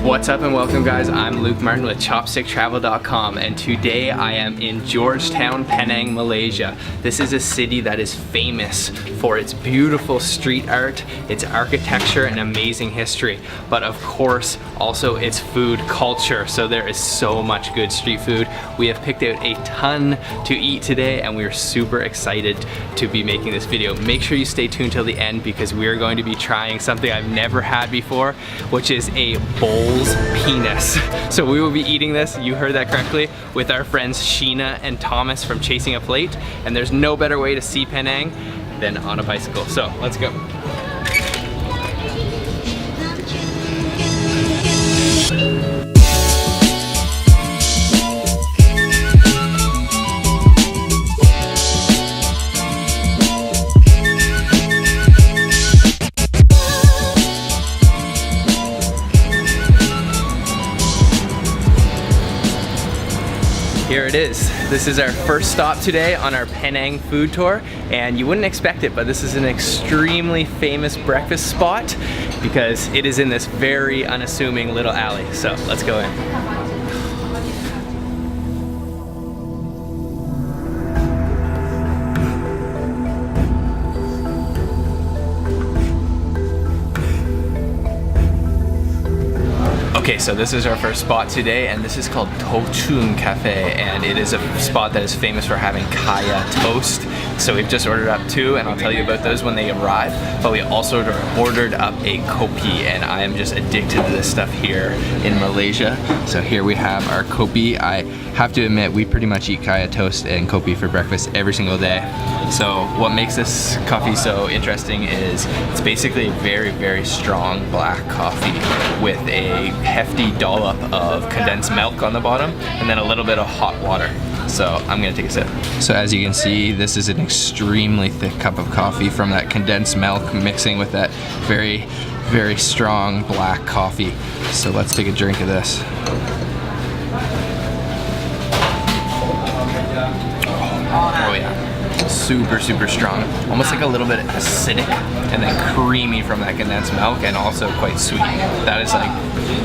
What's up and welcome guys, I'm Luke Martin with ChopstickTravel.com and today I am in Georgetown, Penang, Malaysia. This is a city that is famous for its beautiful street art, its architecture and amazing history, but of course also its food culture. So there is so much good street food. We have picked out a ton to eat today and we're super excited to be making this video. Make sure you stay tuned till the end because we're going to be trying something I've never had before, which is a bull's penis. So we will be eating this, you heard that correctly, with our friends Sheena and Thomas from Chasing a Plate, and there's no better way to see Penang than on a bicycle. So let's go. Here it is. This is our first stop today on our Penang food tour, and you wouldn't expect it, but this is an extremely famous breakfast spot because it is in this very unassuming little alley. So let's go in. Okay, so this is our first spot today, and this is called Tochun Cafe, and it is a spot that is famous for having kaya toast. So we've just ordered up two, and I'll tell you about those when they arrive. But we also ordered up a kopi, and I am just addicted to this stuff here in Malaysia. So here we have our kopi. I have to admit, we pretty much eat kaya toast and kopi for breakfast every single day. So what makes this coffee so interesting is it's basically a very, very strong black coffee with a hefty dollop of condensed milk on the bottom and then a little bit of hot water. So I'm gonna take a sip. So as you can see, this is an extremely thick cup of coffee from that condensed milk mixing with that very, very strong black coffee. So let's take a drink of this. Oh yeah. Super, super strong. Almost like a little bit acidic and then creamy from that condensed milk and also quite sweet. That is like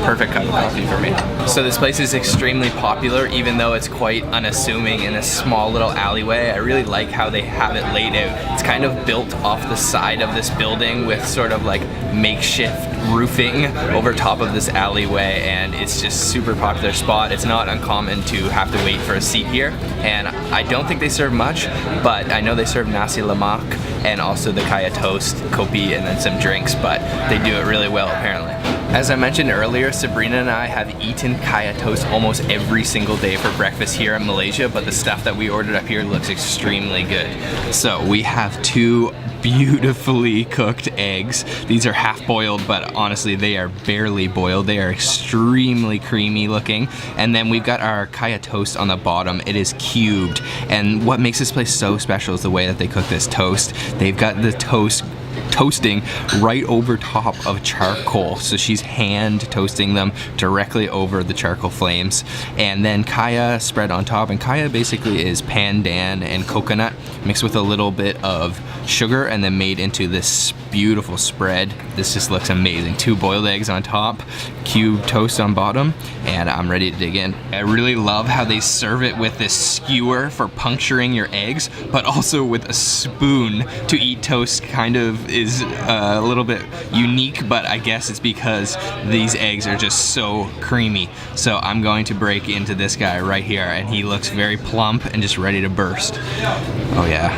perfect cup of coffee for me. So this place is extremely popular even though it's quite unassuming in a small little alleyway. I really like how they have it laid out. It's kind of built off the side of this building with sort of like makeshift roofing over top of this alleyway, and it's just super popular spot. It's not uncommon to have to wait for a seat here, and I don't think they serve much, but I know they serve nasi lemak and also the kaya toast, kopi, and then some drinks, but they do it really well apparently. As I mentioned earlier, Sabrina and I have eaten kaya toast almost every single day for breakfast here in Malaysia, but the stuff that we ordered up here looks extremely good. So we have two beautifully cooked eggs. These are half boiled, but honestly they are barely boiled. They are extremely creamy looking. And then we've got our kaya toast on the bottom. It is cubed, and what makes this place so special is the way that they cook this toast. They've got the toasting right over top of charcoal, so she's hand toasting them directly over the charcoal flames, and then kaya spread on top. And kaya basically is pandan and coconut mixed with a little bit of sugar and then made into this beautiful spread. This just looks amazing. Two boiled eggs on top, cube toast on bottom, and I'm ready to dig in. I really love how they serve it with this skewer for puncturing your eggs, but also with a spoon to eat toast. Kind of is a little bit unique, but I guess it's because these eggs are just so creamy. So I'm going to break into this guy right here, and he looks very plump and just ready to burst. Oh yeah.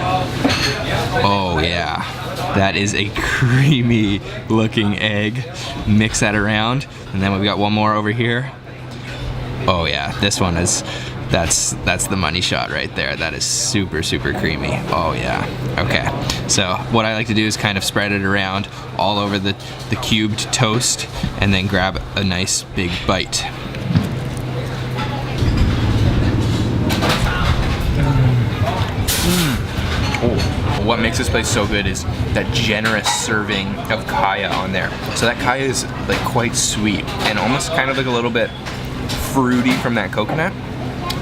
Oh yeah. That is a creamy looking egg. Mix that around, and then we've got one more over here. Oh yeah, this one is, that's the money shot right there. That is super, super creamy. Oh yeah. Okay, so what I like to do is kind of spread it around all over the cubed toast and then grab a nice big bite. What makes this place so good is that generous serving of kaya on there. So that kaya is like quite sweet and almost kind of like a little bit fruity from that coconut.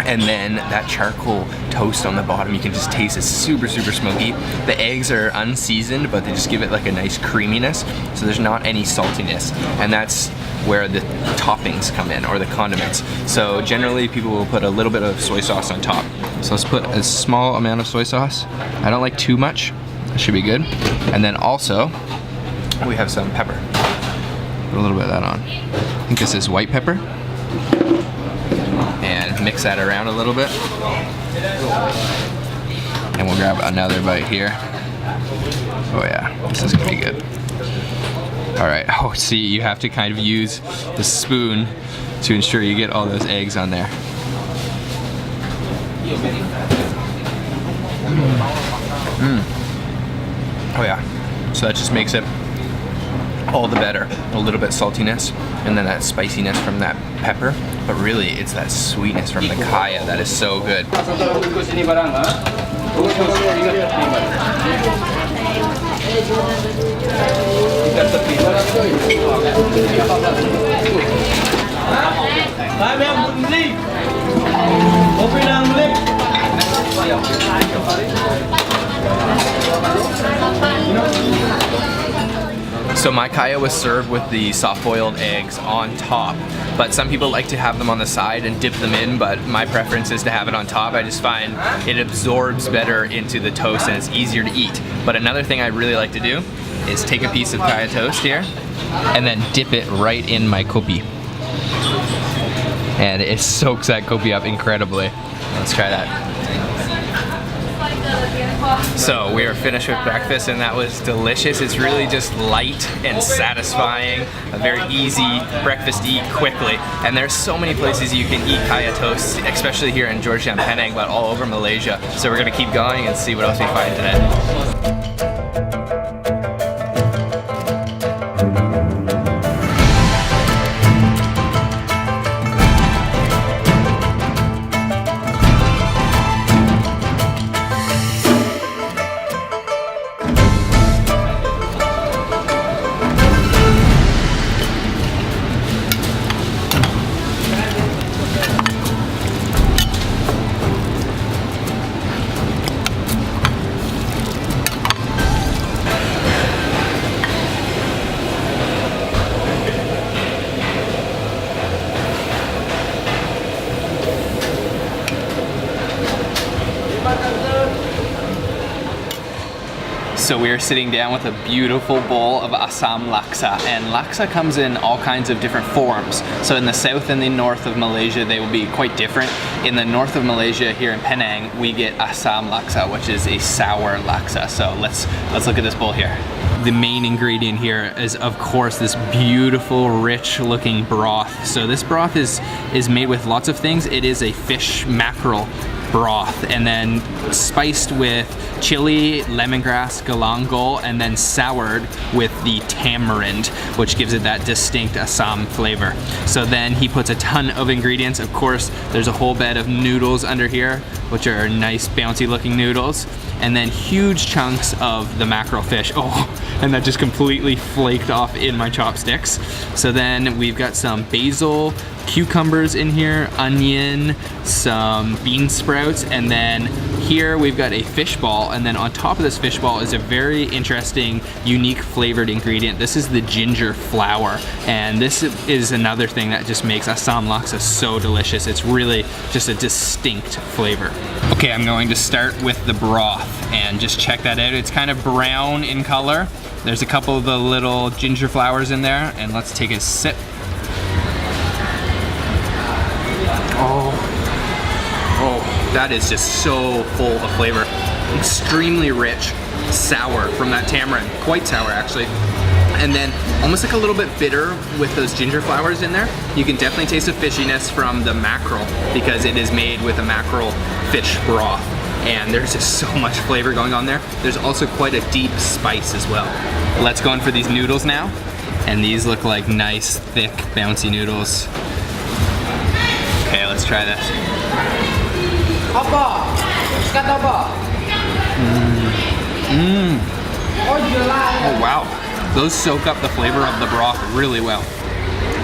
And then that charcoal toast on the bottom, you can just taste it's super, super smoky. The eggs are unseasoned, but they just give it like a nice creaminess. So there's not any saltiness. And that's where the toppings come in, or the condiments. So generally people will put a little bit of soy sauce on top. So let's put a small amount of soy sauce. I don't like too much, it should be good. And then also, we have some pepper. Put a little bit of that on. I think this is white pepper. And mix that around a little bit. And we'll grab another bite here. Oh yeah, this is gonna be good. All right, oh see, you have to kind of use the spoon to ensure you get all those eggs on there. Oh yeah, so that just makes it all the better. A little bit saltiness, and then that spiciness from that pepper, but really it's that sweetness from the kaya that is so good. So my kaya was served with the soft-boiled eggs on top, but some people like to have them on the side and dip them in, but my preference is to have it on top. I just find it absorbs better into the toast and it's easier to eat. But another thing I really like to do is take a piece of kaya toast here and then dip it right in my kopi. And it soaks that kopi up incredibly. Let's try that. So we are finished with breakfast and that was delicious. It's really just light and satisfying, a very easy breakfast to eat quickly. And there's so many places you can eat kaya toast, especially here in Georgia and Penang, but all over Malaysia. So we're gonna keep going and see what else we find today. So we are sitting down with a beautiful bowl of Assam laksa, and laksa comes in all kinds of different forms. So in the south and the north of Malaysia they will be quite different. In the north of Malaysia here in Penang we get Assam laksa, which is a sour laksa. So let's look at this bowl here. The main ingredient here is of course this beautiful rich looking broth. So this broth is made with lots of things. It is a fish mackerel broth and then spiced with chili, lemongrass, galangal, and then soured with the tamarind, which gives it that distinct Assam flavor. So then he puts a ton of ingredients. Of course, there's a whole bed of noodles under here, which are nice bouncy looking noodles, and then huge chunks of the mackerel fish. Oh, and that just completely flaked off in my chopsticks. So then we've got some basil, cucumbers in here, onion, some bean sprouts, and then here we've got a fish ball, and then on top of this fish ball is a very interesting, unique flavored ingredient. This is the ginger flower, and this is another thing that just makes Assam laksa so delicious. It's really just a distinct flavor. Okay, I'm going to start with the broth, and just check that out. It's kind of brown in color. There's a couple of the little ginger flowers in there, and let's take a sip. Oh, that is just so full of flavor. Extremely rich, sour from that tamarind, quite sour actually. And then almost like a little bit bitter with those ginger flowers in there. You can definitely taste the fishiness from the mackerel because it is made with a mackerel fish broth. And there's just so much flavor going on there. There's also quite a deep spice as well. Let's go in for these noodles now. And these look like nice, thick, bouncy noodles. Okay, let's try this. Oh wow, those soak up the flavor of the broth really well.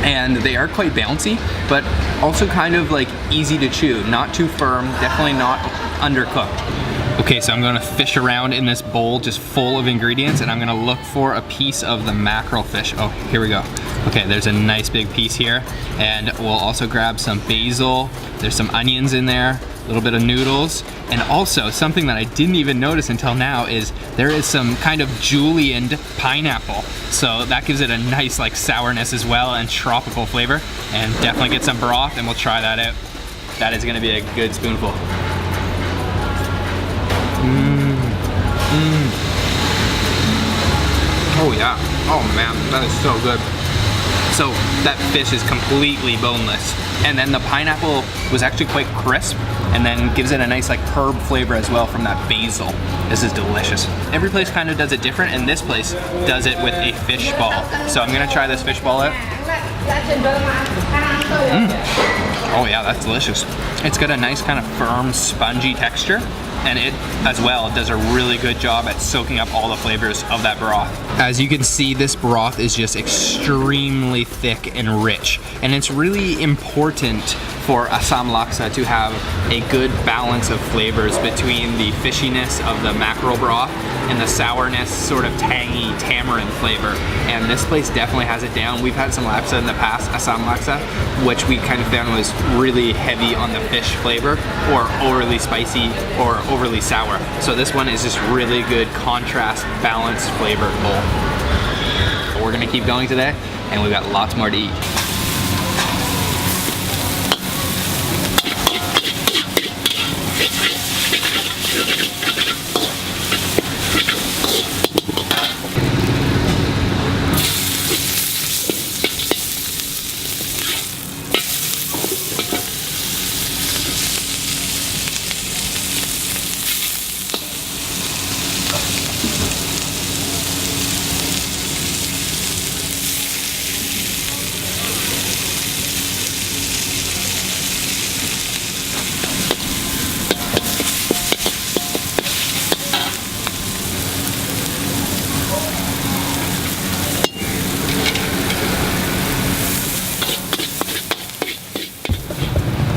And they are quite bouncy, but also kind of like easy to chew. Not too firm, definitely not undercooked. Okay, so I'm gonna fish around in this bowl just full of ingredients, and I'm gonna look for a piece of the mackerel fish. Oh, here we go. Okay, there's a nice big piece here. And we'll also grab some basil. There's some onions in there, a little bit of noodles. And also, something that I didn't even notice until now is there is some kind of julienned pineapple. So that gives it a nice like sourness as well and tropical flavor. And definitely get some broth and we'll try that out. That is gonna be a good spoonful. Oh yeah, oh man, that is so good. So that fish is completely boneless. And then the pineapple was actually quite crisp and then gives it a nice like herb flavor as well from that basil. This is delicious. Every place kind of does it different, and this place does it with a fish ball. So I'm gonna try this fish ball out. Oh yeah, that's delicious. It's got a nice kind of firm, spongy texture, and it as well does a really good job at soaking up all the flavors of that broth. As you can see, this broth is just extremely thick and rich, and it's really important for Assam laksa to have a good balance of flavors between the fishiness of the mackerel broth and the sourness, sort of tangy tamarind flavor. And this place definitely has it down. We've had some laksa in the past, Assam laksa, which we kind of found was really heavy on the fish flavor, or overly spicy, or overly sour. So this one is just really good contrast, balanced flavored bowl. But we're gonna keep going today, and we've got lots more to eat.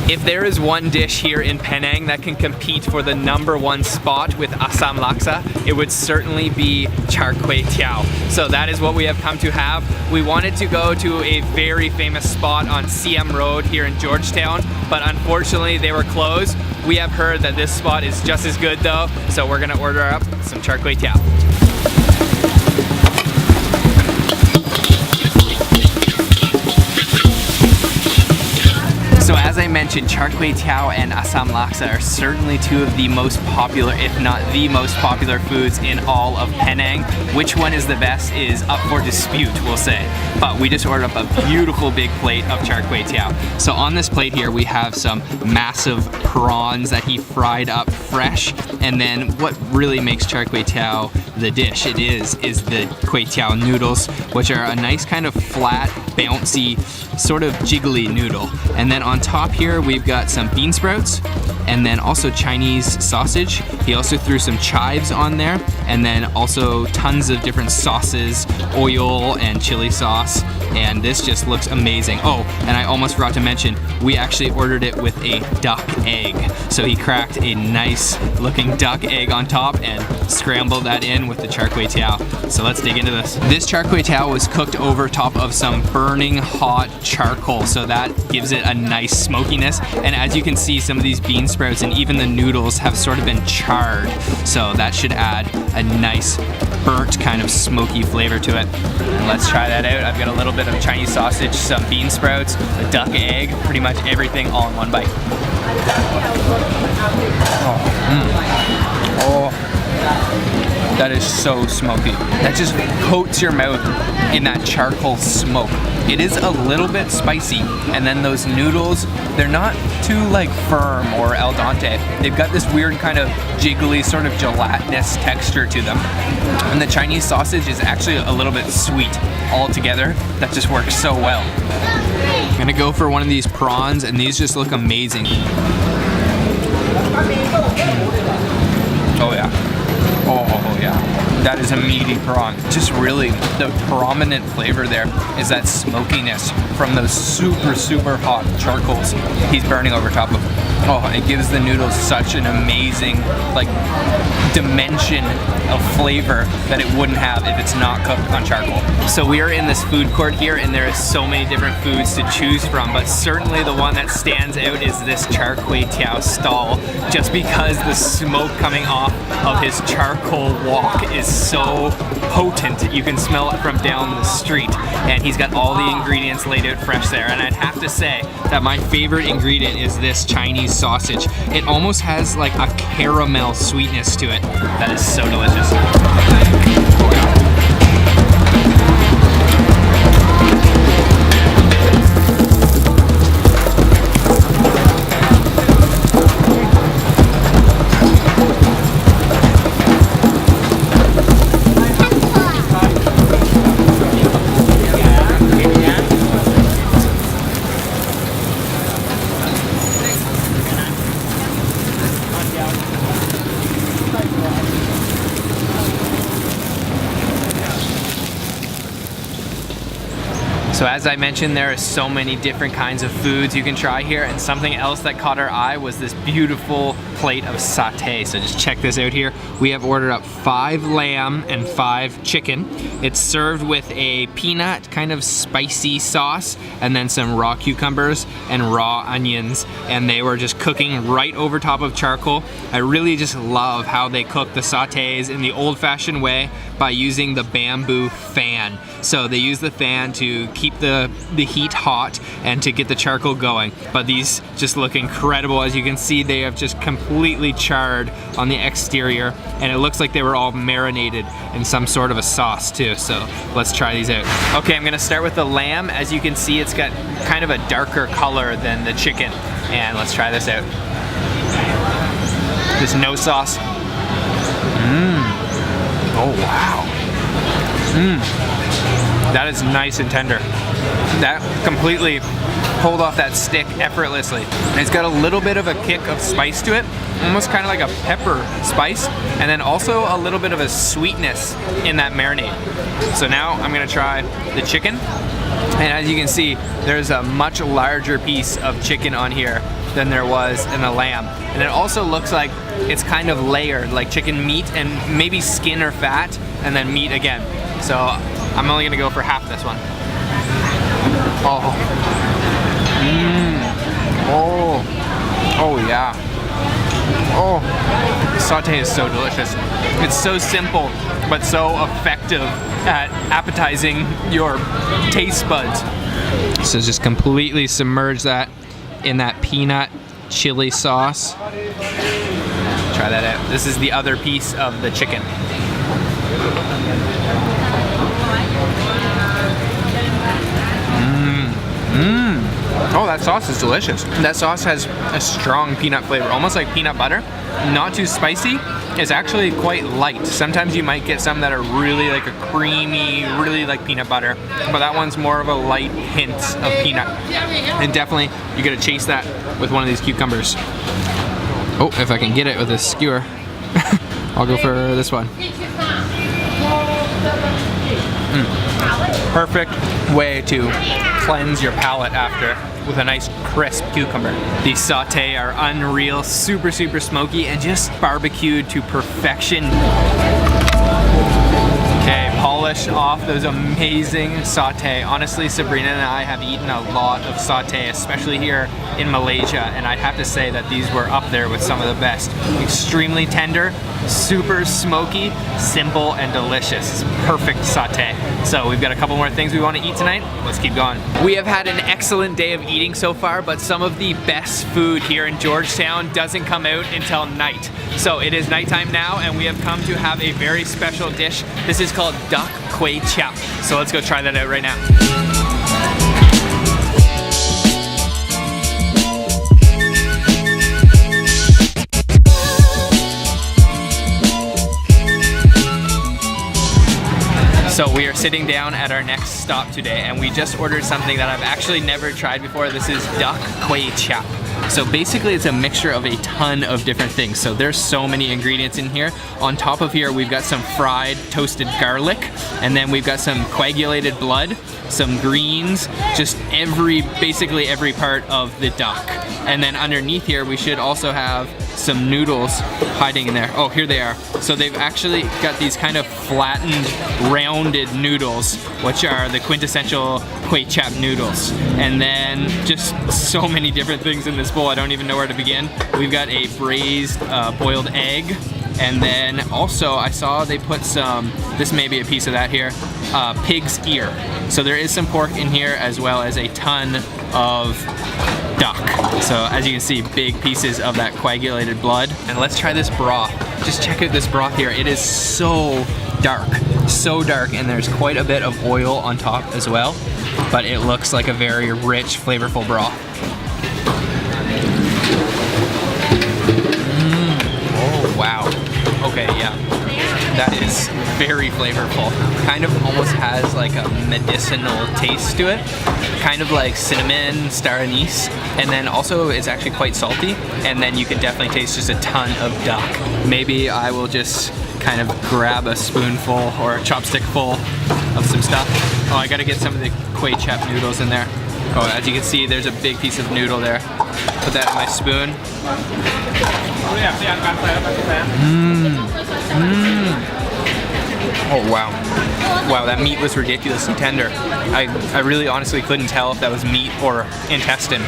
If there is one dish here in Penang that can compete for the #1 spot with Assam laksa, it would certainly be char kway teow. So that is what we have come to have. We wanted to go to a very famous spot on CM Road here in Georgetown, but unfortunately they were closed. We have heard that this spot is just as good though, so we're gonna order up some char kway teow. So as I mentioned, char kway teow and Assam laksa are certainly two of the most popular, if not the most popular foods in all of Penang. Which one is the best is up for dispute, we'll say. But we just ordered up a beautiful big plate of char kway teow. So on this plate here we have some massive prawns that he fried up fresh. And then what really makes char kway teow the dish is the kway teow noodles, which are a nice kind of flat, bouncy, sort of jiggly noodle. And then on top here we've got some bean sprouts, and then also Chinese sausage. He also threw some chives on there, and then also tons of different sauces, oil and chili sauce, and this just looks amazing. Oh, and I almost forgot to mention, we actually ordered it with a duck egg. So he cracked a nice looking duck egg on top and scrambled that in with the char kway teow. So let's dig into this. This char kway teow was cooked over top of some burning hot charcoal, so that gives it a nice smokiness. And as you can see, some of these bean sprouts and even the noodles have sort of been charred, so that should add a nice burnt kind of smoky flavor to it. And let's try that out. I've got a little bit of Chinese sausage, some bean sprouts, a duck egg, pretty much everything all in one bite. Oh, that is so smoky. That just coats your mouth in that charcoal smoke. It is a little bit spicy, and then those noodles, they're not too like firm or al dente. They've got this weird kind of jiggly, sort of gelatinous texture to them. And the Chinese sausage is actually a little bit sweet altogether. That just works so well. I'm gonna go for one of these prawns, and these just look amazing. Oh yeah. Oh yeah. That is a meaty prawn. Just really, the prominent flavor there is that smokiness from those super, super hot charcoals he's burning over top of. Oh, it gives the noodles such an amazing, like, dimension of flavor that it wouldn't have if it's not cooked on charcoal. So we are in this food court here, and there is so many different foods to choose from, but certainly the one that stands out is this char kway teow stall, just because the smoke coming off of his charcoal wok is so potent. You can smell it from down the street, and he's got all the ingredients laid out fresh there. And I'd have to say that my favorite ingredient is this Chinese sausage. It almost has like a caramel sweetness to it. That is so delicious. So as I mentioned, there are so many different kinds of foods you can try here, and something else that caught our eye was this beautiful plate of satay. So just check this out here. We have ordered up 5 lamb and 5 chicken. It's served with a peanut kind of spicy sauce, and then some raw cucumbers and raw onions, and they were just cooking right over top of charcoal. I really just love how they cook the satays in the old-fashioned way by using the bamboo fan. So they use the fan to keep the heat hot and to get the charcoal going. But these just look incredible. As you can see, they have just completely charred on the exterior, and it looks like they were all marinated in some sort of a sauce too. So let's try these out. Okay, I'm gonna start with the lamb. As you can see, it's got kind of a darker color than the chicken. And let's try this out. There's no sauce. Oh wow. That is nice and tender. That completely pulled off that stick effortlessly. It's got a little bit of a kick of spice to it, almost kind of like a pepper spice, and then also a little bit of a sweetness in that marinade. So now I'm gonna try the chicken, and as you can see, there's a much larger piece of chicken on here than there was in the lamb. And it also looks like it's kind of layered, like chicken meat and maybe skin or fat, and then meat again. So I'm only gonna go for half this one. Oh. Oh yeah. Oh, satay is so delicious. It's so simple, but so effective at appetizing your taste buds. So just completely submerge that in that peanut chili sauce. Try that out. This is the other piece of the chicken. Oh, that sauce is delicious. That sauce has a strong peanut flavor, almost like peanut butter. Not too spicy. It's actually quite light. Sometimes you might get some that are really like a creamy, really like peanut butter, but that one's more of a light hint of peanut. And definitely, you gotta chase that with one of these cucumbers. Oh, if I can get it with a skewer. I'll go for this one. Perfect way to cleanse your palate after with a nice crisp cucumber. These satay are unreal, super, super smoky, and just barbecued to perfection. Okay, polish off those amazing satay. Honestly, Sabrina and I have eaten a lot of satay, especially here in Malaysia, and I'd have to say that these were up there with some of the best. Extremely tender, super smoky, simple, and delicious. Perfect satay. So we've got a couple more things we want to eat tonight. Let's keep going. We have had an excellent day of eating so far, but some of the best food here in Georgetown doesn't come out until night. So it is nighttime now, and we have come to have a very special dish. This is called duck kway chap. So let's go try that out right now. So we are sitting down at our next stop today, and we just ordered something that I've actually never tried before. This is duck kway chap. So basically it's a mixture of a ton of different things. So there's so many ingredients in here. On top of here we've got some fried toasted garlic, and then we've got some coagulated blood, some greens, just basically every part of the duck. And then underneath here we should also have some noodles hiding in there. Oh, here they are. So they've actually got these kind of flattened, rounded noodles, which are the quintessential kway chap noodles. And then just so many different things in this bowl, I don't even know where to begin. We've got a braised boiled egg. And then also I saw they put some, this may be a piece of that here, pig's ear. So there is some pork in here as well as a ton of duck. So as you can see, big pieces of that coagulated blood. And let's try this broth. Just check out this broth here. It is so dark, and there's quite a bit of oil on top as well. But it looks like a very rich, flavorful broth. Oh, wow. Okay, yeah. That is very flavorful. Kind of almost has like a medicinal taste to it. Kind of like cinnamon, star anise. And then also it's actually quite salty. And then you can definitely taste just a ton of duck. Maybe I will just kind of grab a spoonful or a chopstick full of some stuff. Oh, I gotta get some of the kway chap noodles in there. Oh, as you can see, there's a big piece of noodle there. Put that in my spoon. Oh wow. Wow, that meat was ridiculously tender. I really honestly couldn't tell if that was meat or intestine.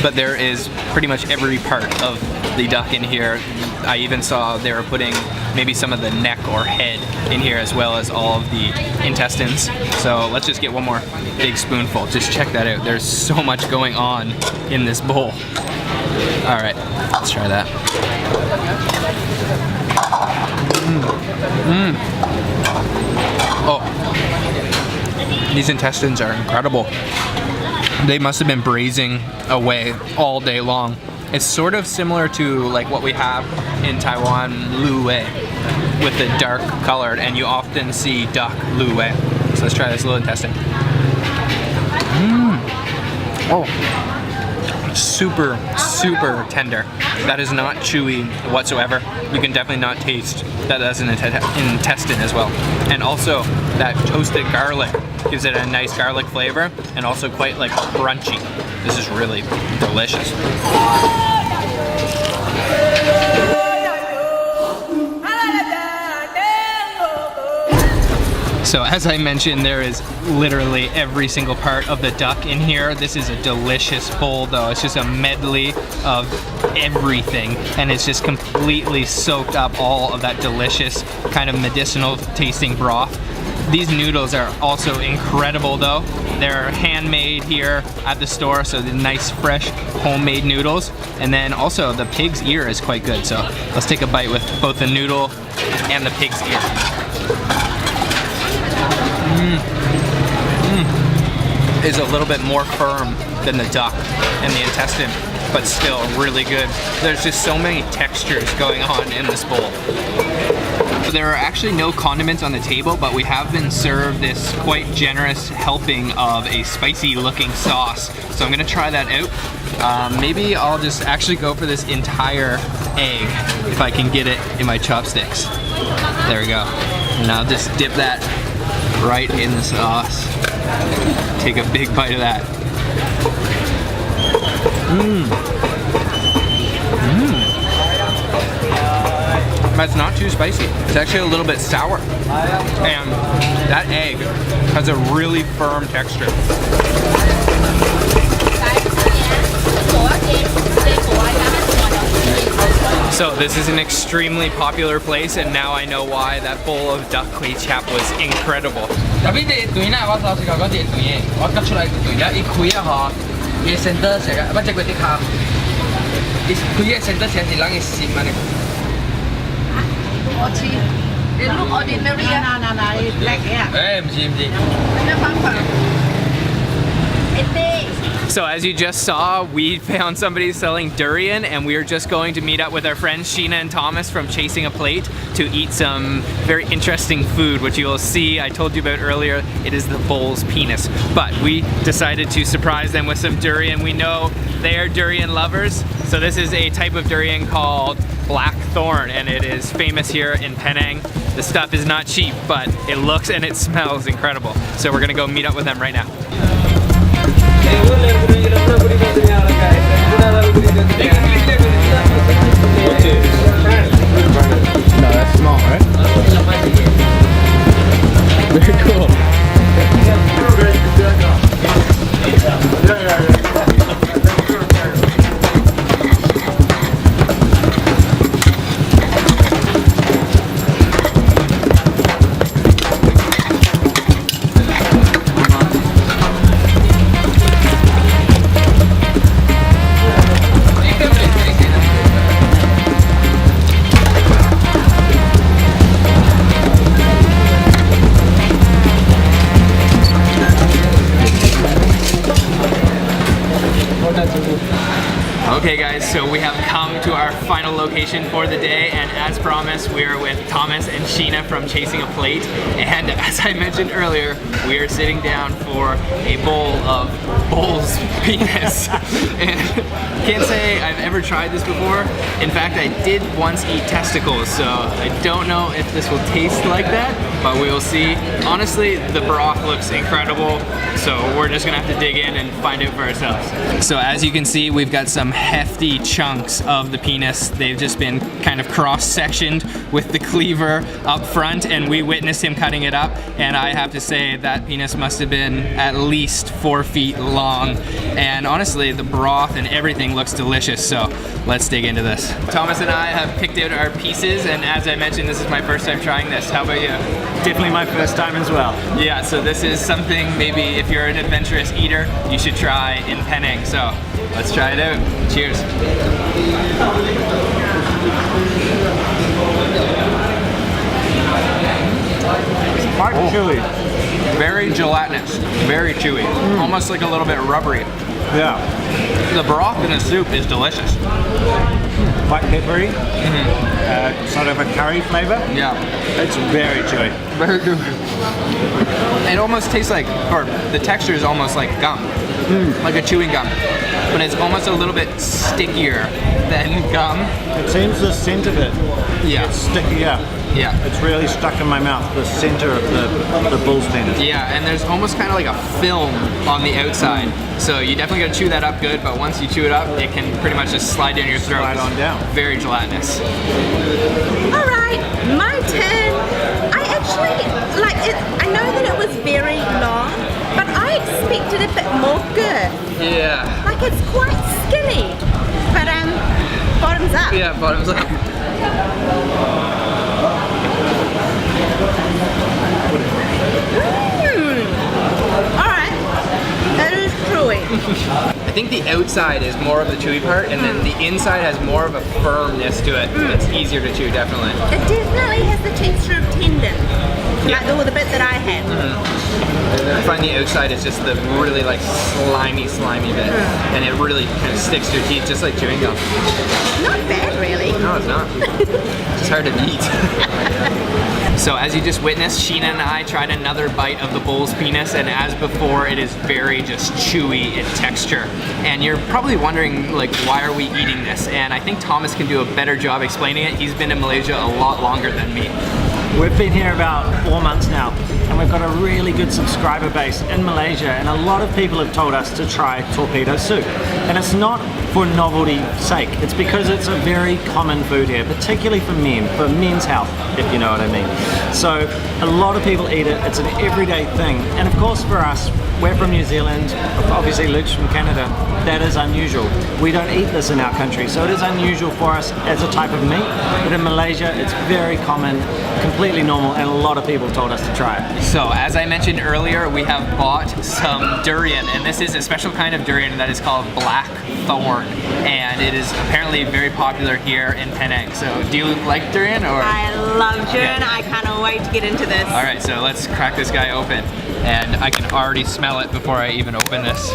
But there is pretty much every part of the duck in here. I even saw they were putting maybe some of the neck or head in here as well as all of the intestines. So let's just get one more big spoonful. Just check that out. There's so much going on in this bowl. All right, let's try that. Oh, these intestines are incredible. They must have been braising away all day long. It's sort of similar to like what we have in Taiwan, lu wei, with the dark colored, and you often see duck lu wei. So let's try this little intestine. Oh, super, super tender. That is not chewy whatsoever. You can definitely not taste that that's an intestine as well. And also that toasted garlic gives it a nice garlic flavor and also quite like crunchy. This is really delicious. So as I mentioned, there is literally every single part of the duck in here. This is a delicious bowl though. It's just a medley of everything, and it's just completely soaked up all of that delicious kind of medicinal tasting broth. These noodles are also incredible though. They're handmade here at the store, so the nice fresh homemade noodles. And then also the pig's ear is quite good. So let's take a bite with both the noodle and the pig's ear. Is a little bit more firm than the duck and the intestine, but still really good. There's just so many textures going on in this bowl. So there are actually no condiments on the table, but we have been served this quite generous helping of a spicy looking sauce. So I'm gonna try that out. Maybe I'll just actually go for this entire egg if I can get it in my chopsticks. There we go. And I'll just dip that right in the sauce. Take a big bite of that. That's not too spicy. It's actually a little bit sour. And that egg has a really firm texture. So this is an extremely popular place, and now I know why that bowl of duck kway chap was incredible. So as you just saw, we found somebody selling durian, and we are just going to meet up with our friends Sheena and Thomas from Chasing a Plate to eat some very interesting food, which you will see I told you about earlier. It is the bull's penis. But we decided to surprise them with some durian. We know they are durian lovers. So this is a type of durian called black thorn, and it is famous here in Penang. The stuff is not cheap, but it looks and it smells incredible. So we're gonna go meet up with them right now. No, that's small, right? Very cool. Okay guys, so we have come to our final location for the day, and as promised, we are with Thomas and Sheena from Chasing a Plate. And as I mentioned earlier, we are sitting down for a bowl of bull's penis. And can't say I've ever tried this before. In fact, I did once eat testicles, so I don't know if this will taste like that, but we will see. Honestly, the broth looks incredible, so we're just gonna have to dig in and find out for ourselves. So as you can see, we've got some hefty chunks of the penis. They've just been kind of cross-sectioned with the cleaver up front, and we witnessed him cutting it up, and I have to say that penis must have been at least 4 feet long. And honestly, the broth and everything looks delicious, so let's dig into this. Thomas and I have picked out our pieces, and as I mentioned, this is my first time trying this. How about you? Definitely my first time as well. Yeah, so this is something maybe if you're an adventurous eater, you should try in Penang. So let's try it out. Cheers. It's quite chewy. Very gelatinous, very chewy, almost like a little bit rubbery. Yeah. The broth in the soup is delicious. Quite peppery. Sort of a curry flavor. Yeah. It's very chewy. Very good. It almost tastes like, or the texture is almost like gum, like a chewing gum, but it's almost a little bit stickier than gum. It seems the scent of it. Yeah. It's sticky, yeah. Yeah. It's really stuck in my mouth, the center of the bull's penis. Yeah, and there's almost kind of like a film on the outside. So you definitely gotta chew that up good, but once you chew it up, it can pretty much just slide down your throat. Slide on down. Very gelatinous. All right, my turn. I actually, like it, I know that it was very long, but I expected a bit more girth. Yeah. Like it's quite skinny, but bottoms up. Yeah, bottoms up. Alright, that is chewy. I think the outside is more of the chewy part, and then the inside has more of a firmness to it. It's easier to chew, definitely. It definitely has the texture of tendon, like the bit that I had. I find the outside is just the really like slimy bit, and it really kind of sticks to your teeth, just like chewing gum. Not bad, really. No, it's not. It's hard to eat. So as you just witnessed, Sheena and I tried another bite of the bull's penis, and as before, it is very just chewy in texture. And you're probably wondering, like, why are we eating this? And I think Thomas can do a better job explaining it. He's been in Malaysia a lot longer than me. We've been here about 4 months now, and we've got a really good subscriber base in Malaysia, and a lot of people have told us to try torpedo soup. And it's not for novelty's sake, it's because it's a very common food here, particularly for men, for men's health, if you know what I mean. So a lot of people eat it, it's an everyday thing, and of course for us, we're from New Zealand, obviously Luke's from Canada, that is unusual. We don't eat this in our country, so it is unusual for us as a type of meat, but in Malaysia it's very common, completely normal, and a lot of people told us to try it. So, as I mentioned earlier, we have bought some durian, and this is a special kind of durian that is called black thorn, and it is apparently very popular here in Penang. So, do you like durian, or? I love durian. Yeah. I can't wait to get into this. All right, so let's crack this guy open, and I can already smell it before I even open this.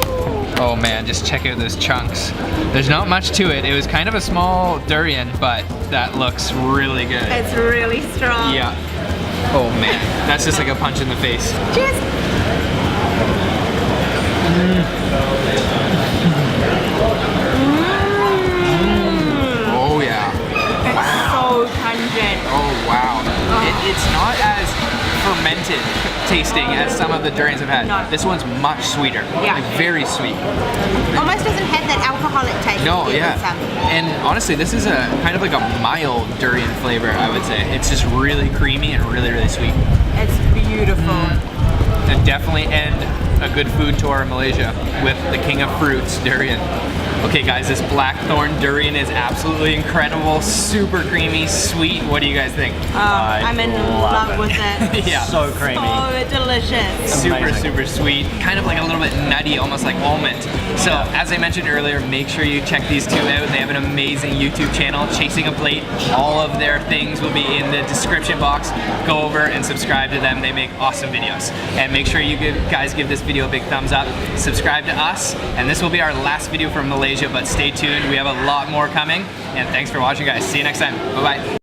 Oh man, just check out those chunks. There's not much to it. It was kind of a small durian, but that looks really good. It's really strong. Yeah. Oh man, that's just like a punch in the face. Cheers. Oh yeah. It's so pungent. Oh wow. It's not as fermented tasting as some of the durians I've had. No. This one's much sweeter. Yeah. Like very sweet. Almost doesn't have that alcoholic taste. No, you get yeah. with some. And honestly, this is a kind of like a mild durian flavor, I would say. It's just really creamy and really, really sweet. It's beautiful. And definitely end a good food tour in Malaysia with the king of fruits, durian. Okay guys, this blackthorn durian is absolutely incredible, super creamy, sweet. What do you guys think? I'm in love with it. Yeah. So creamy. So delicious. Super, Amazing. super sweet. Kind of like a little bit nutty, almost like almond. So, as I mentioned earlier, make sure you check these two out. They have an amazing YouTube channel, Chasing a Plate. All of their things will be in the description box. Go over and subscribe to them. They make awesome videos. And make sure you guys give this video a big thumbs up. Subscribe to us. And this will be our last video from Malaysia, but stay tuned. We have a lot more coming. And thanks for watching, guys. See you next time. Bye-bye.